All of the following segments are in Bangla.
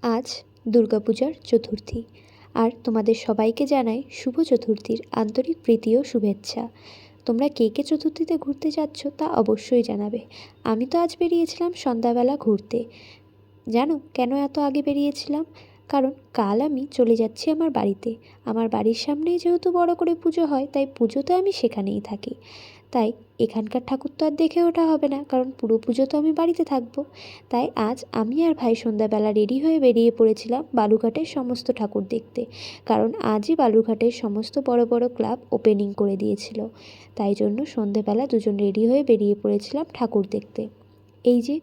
আজ দুর্গাপূজার চতুর্থী, আর তোমাদের সবাইকে জানাই শুভ চতুর্থীর আন্তরিক প্রীতি ও শুভেচ্ছা। তোমরা কে কে চতুর্থীতে ঘুরতে যাচ্ছ তা অবশ্যই জানাবে। আমি তো আজ বেরিয়েছিলাম সন্ধ্যাবেলা ঘুরতে। জানো কেন এত আগে বেরিয়েছিলাম? কারণ কাল আমি চলে যাচ্ছি আমার বাড়িতে। আমার বাড়ির সামনেই যেহেতু বড় করে পুজো হয়, তাই পুজোতে আমি সেখানেই থাকি। তাই এখানকার ঠাকুর তো আর দেখে ওঠা হবে না, কারণ পুরো পুজো তো আমি বাড়িতে থাকবো। তাই আজ আমি আর ভাই সন্ধ্যাবেলা রেডি হয়ে বেরিয়ে পড়েছিলাম বালুঘাটের সমস্ত ঠাকুর দেখতে, কারণ আজই বালুঘাটের সমস্ত বড় বড় ক্লাব ওপেনিং করে দিয়েছিল। তাই জন্য সন্ধ্যেবেলা দুজন রেডি হয়ে বেরিয়ে পড়েছিলাম ঠাকুর দেখতে। এই যে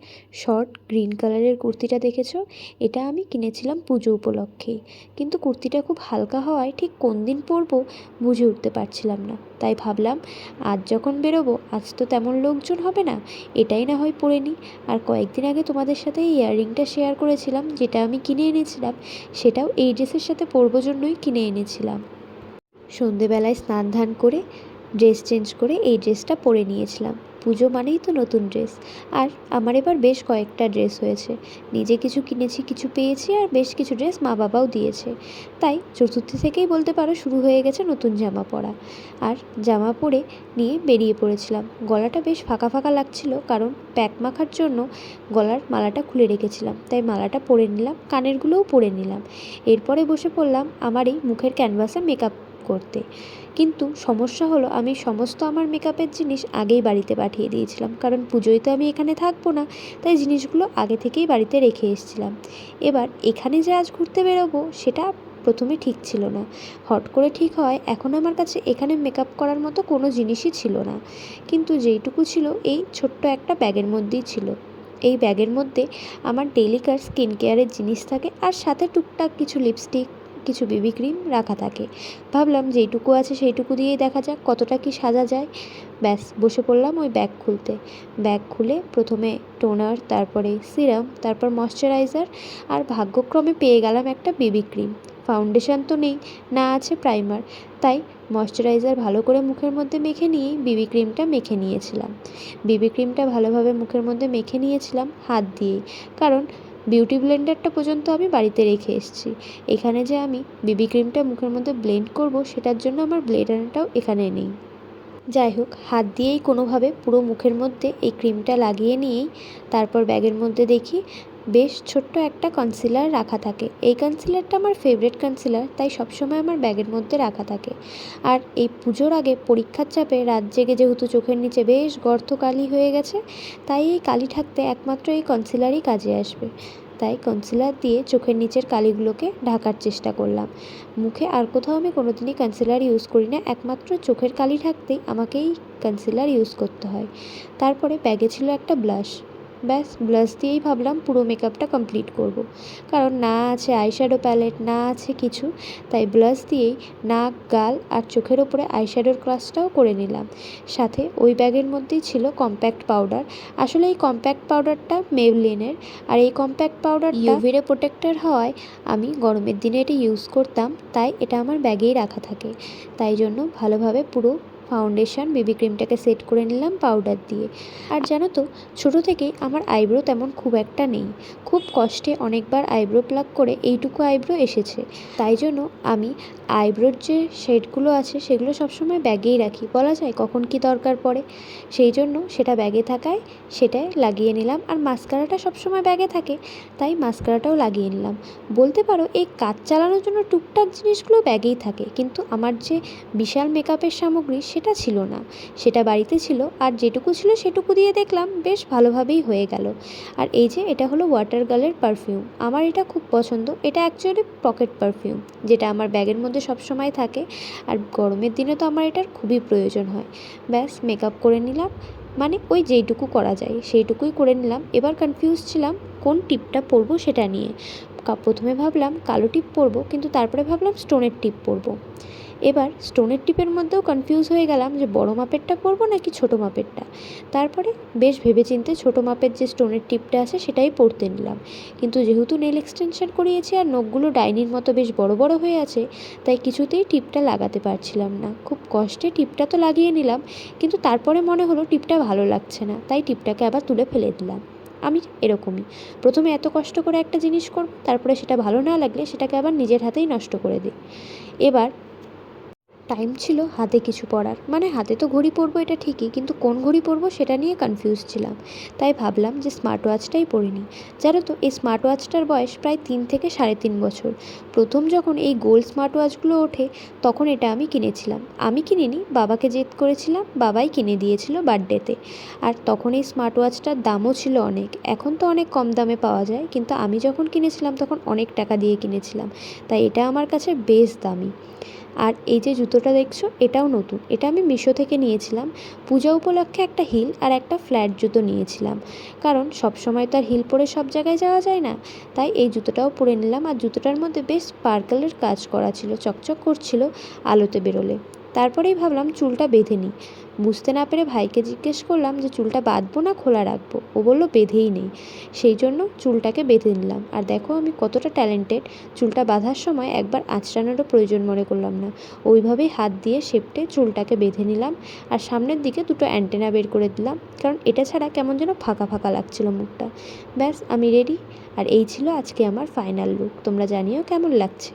শর্ট গ্রিন কালারের কুর্তিটা দেখেছো, এটা আমি কিনেছিলাম পুজো উপলক্ষেই। কিন্তু কুর্তিটা খুব হালকা হওয়ায় ঠিক কোন দিন পরবো বুঝে উঠতে পারছিলাম না। তাই ভাবলাম আজ যখন বেরোবো, আজ তো তেমন লোকজন হবে না, এটাই না হয় পরে নিই। আর কয়েকদিন আগে তোমাদের সাথে এই ইয়াররিংটা শেয়ার করেছিলাম, যেটা আমি কিনে এনেছিলাম, সেটাও এই ড্রেসের সাথে পরবো জন্যই কিনে এনেছিলাম। সন্ধেবেলায় স্নান ধান করে ড্রেস চেঞ্জ করে এই ড্রেসটা পরে নিয়েছিলাম। পুজো মানেই তো নতুন ড্রেস। আর আমার এবার বেশ কয়েকটা ড্রেস হয়েছে। নিজে কিছু কিনেছি, কিছু পেয়েছি, আর বেশ কিছু ড্রেস মা বাবাও দিয়েছে। তাই চতুর্থী থেকেই বলতে পারো শুরু হয়ে গেছে নতুন জামা পরা। আর জামা পরে নিয়ে বেরিয়ে পড়েছিলাম। গলাটা বেশ ফাঁকা ফাঁকা লাগছিল, কারণ প্যাক মাখার জন্য গলার মালাটা খুলে রেখেছিলাম। তাই মালাটা পরে নিলাম, কানেরগুলোও পরে নিলাম। এরপরে বসে পড়লাম আমার এই মুখের ক্যানভাসে মেকআপ করতে। কিন্তু সমস্যা হলো, আমি সমস্ত আমার মেকআপের জিনিস আগেই বাড়িতে পাঠিয়ে দিয়েছিলাম, কারণ পুজোয় তো আমি এখানে থাকবো না। তাই জিনিসগুলো আগে থেকেই বাড়িতে রেখে এসেছিলাম। এবার এখানে যে আজ ঘুরতে বেরোবো, সেটা প্রথমে ঠিক ছিল না। হট করে ঠিক হয়, এখন আমার কাছে এখানে মেকআপ করার মতো কোনো জিনিসই ছিল না। কিন্তু যেইটুকু ছিল এই ছোট্ট একটা ব্যাগের মধ্যেই ছিল। এই ব্যাগের মধ্যে আমার ডেইলিকার স্কিন কেয়ারের জিনিস থাকে, আর সাথে টুকটাক কিছু লিপস্টিক, কিছু বেবি ক্রিম রাখা থাকে। ভাবলাম যেইটুকু আছে সেইটুকু দিয়েই দেখা যাক কতটা কি সাজা যায়। ব্যাস বসে পড়লাম ওই ব্যাগ খুলতে। ব্যাগ খুলে প্রথমে টোনার, তারপরে সিরাম, তারপর ময়শ্চারাইজার, আর ভাগ্যক্রমে পেয়ে গেলাম একটা বেবি ক্রিম। ফাউন্ডেশন তো নেই, না আছে প্রাইমার। তাই ময়শ্চারাইজার ভালো করে মুখের মধ্যে মেখে নিয়েই বেবি ক্রিমটা মেখে নিয়েছিলাম। বেবি ক্রিমটা ভালোভাবে মুখের মধ্যে মেখে নিয়েছিলাম হাত দিয়েই, কারণ বিউটি ব্লেন্ডারটা পর্যন্ত আমি বাড়িতে রেখে এসেছি। এখানে যে আমি বেবি ক্রিমটা মুখের মধ্যে ব্লেন্ড করব, সেটার জন্য আমার ব্লেন্ডারটাও এখানে নেই। যাই হোক, হাত দিয়েই কোনোভাবে পুরো মুখের মধ্যে এই ক্রিমটা লাগিয়ে নিয়েই তারপর ব্যাগের মধ্যে দেখি বেশ ছোট্ট একটা কনসিলার রাখা থাকে। এই কনসিলারটা আমার ফেভারিট কনসিলার, তাই সবসময় আমার ব্যাগের মধ্যে রাখা থাকে। আর এই পুজোর আগে পরীক্ষার চাপে রাত জেগে যেহেতু চোখের নিচে বেশ গর্ত কালি হয়ে গেছে, তাই এই কালি থাকতে একমাত্র এই কনসিলারই কাজে আসবে। তাই কনসিলার দিয়ে চোখের নিচের কালিগুলোকে ঢাকার চেষ্টা করলাম। মুখে আর কোথাও আমি কোনোদিনই কনসিলার ইউজ করি না, একমাত্র চোখের কালি ঢাকতেই আমাকে এই কনসিলার ইউজ করতে হয়। তারপরে ব্যাগে ছিল একটা ব্লাশ। ব্যাস ব্লাশ দিয়েই ভাবলাম পুরো মেকআপটা কমপ্লিট করব। কারণ না আছে আইশ্যাডো প্যালেট, না আছে কিছু। তাই ব্লাশ দিয়েই নাক, গাল আর চোখের ওপরে আইশ্যাডোর ক্লাসটাও করে নিলাম। সাথে ওই ব্যাগের মধ্যেই ছিল কম্প্যাক্ট পাউডার। আসলে এই কম্প্যাক্ট পাউডারটা মেবলিনের, আর এই কম্প্যাক্ট পাউডার ইউভি রে প্রোটেক্টর হওয়ায় আমি গরমের দিনে এটা ইউজ করতাম, তাই এটা আমার ব্যাগেই রাখা থাকে। তাই জন্য ভালোভাবে পুরো ফাউন্ডেশন বেবি ক্রিমটাকে সেট করে নিলাম পাউডার দিয়ে। আর জানো তো, ছোটো থেকেই আমার আইব্রো তেমন খুব একটা নেই। খুব কষ্টে অনেকবার আইব্রো প্লাক করে এইটুকু আইব্রো এসেছে। তাই জন্য আমি আইব্রোর যে শেডগুলো আছে সেগুলো সবসময় ব্যাগেই রাখি, বলা যায় কখন কি দরকার পড়ে। সেই জন্য সেটা ব্যাগে থাকায় সেটাই লাগিয়ে নিলাম। আর মাস্কারাটা সবসময় ব্যাগে থাকে, তাই মাস্কারাটাও লাগিয়ে নিলাম। বলতে পারো এই কাজ চালানোর জন্য টুকটাক জিনিসগুলো ব্যাগেই থাকে, কিন্তু আমার যে বিশাল মেকআপের সামগ্রী সেটা ছিল না। সেটা বাড়িতে ছিল, আর যেটুকু ছিল সেটুকু দিয়ে দেখলাম বেশ ভালোভাবেই হয়ে গেল। আর এই যে এটা হলো ওয়াটার গার্লের পারফিউম। আমার এটা খুব পছন্দ। এটা অ্যাকচুয়ালি পকেট পারফিউম, যেটা আমার ব্যাগের মধ্যে সবসময় থাকে। আর গরমের দিনে তো আমার এটার খুবই প্রয়োজন হয়। ব্যাস মেকআপ করে নিলাম, মানে ওই যেইটুকু করা যায় সেইটুকুই করে নিলাম। এবার কনফিউজ ছিলাম কোন টিপটা পরবো সেটা নিয়ে। প্রথমে ভাবলাম কালো টিপ পরবো, কিন্তু তারপরে ভাবলাম স্টোনের টিপ পরবো। এবার স্টোনের টিপের মধ্যেও কনফিউজ হয়ে গেলাম যে বড় মাপেরটা পরবো নাকি ছোটো মাপেরটা। তারপরে বেশ ভেবেচিন্তে ছোটো মাপের যে স্টোনের টিপটা আছে সেটাই পরতে নিলাম। কিন্তু যেহেতু নেল এক্সটেনশন করিয়েছি আর নখগুলো ডাইনির মতো বেশ বড় বড় হয়ে আছে, তাই কিছুতেই টিপটা লাগাতে পারছিলাম না। খুব কষ্টে টিপটা তো লাগিয়ে নিলাম, কিন্তু তারপরে মনে হলো টিপটা ভালো লাগছে না, তাই টিপটাকে আবার তুলে ফেলে দিলাম। আমি এরকমই, প্রথমে এত কষ্ট করে একটা জিনিস করব, তারপরে সেটা ভালো না লাগলে সেটাকে আবার নিজের হাতেই নষ্ট করে দিই। এবার টাইম ছিল হাতে কিছু পরার, মানে হাতে তো ঘড়ি পরবো এটা ঠিকই, কিন্তু কোন ঘড়ি পরবো সেটা নিয়ে কনফিউজ ছিলাম। তাই ভাবলাম যে স্মার্ট ওয়াচটাই পরে নিই। জানো তো এই স্মার্ট ওয়াচটার বয়স প্রায় 3 থেকে 3.5 বছর। প্রথম যখন এই গোল্ড স্মার্ট ওয়াচগুলো ওঠে তখন এটা আমি কিনেছিলাম। আমি কিনিনি, বাবাকে জেদ করেছিলাম, বাবাই কিনে দিয়েছিল বার্থডেতে। আর তখন এই স্মার্ট ওয়াচটার দামও ছিল অনেক, এখন তো অনেক কম দামে পাওয়া যায়, কিন্তু আমি যখন কিনেছিলাম তখন অনেক টাকা দিয়ে কিনেছিলাম, তাই এটা আমার কাছে বেশ দামি। আর এই যে জুতোটা দেখছো এটাও নতুন, এটা আমি মিশো থেকে নিয়েছিলাম। পূজা উপলক্ষে একটা হিল আর একটা ফ্ল্যাট জুতো নিয়েছিলাম, কারণ সব সময় তো আর হিল পরে সব জায়গায় যাওয়া যায় না। তাই এই জুতোটাও পরে নিলাম, আর জুতোটার মধ্যে বেশ স্পার্কেলের কাজ করা ছিল, চকচক করছিল আলোতে বেরোলে। তারপরেই ভাবলাম চুলটা বেঁধে নিই। বুঝতে না পেরে ভাইকে জিজ্ঞেস করলাম যে চুলটা বাঁধবো না খোলা রাখবো, ও বললো বেঁধেই নেই। সেই জন্য চুলটাকে বেঁধে নিলাম। আর দেখো আমি কতটা ট্যালেন্টেড, চুলটা বাঁধার সময় একবার আঁচড়ানোরও প্রয়োজন মনে করলাম না, ওইভাবেই হাত দিয়ে সেপটে চুলটাকে বেঁধে নিলাম। আর সামনের দিকে দুটো অ্যান্টেনা বের করে দিলাম, কারণ এটা ছাড়া কেমন যেন ফাঁকা ফাঁকা লাগছিল মুখটা। ব্যাস আমি রেডি। আর এই ছিল আজকে আমার ফাইনাল লুক, তোমরা জানিও কেমন লাগছে।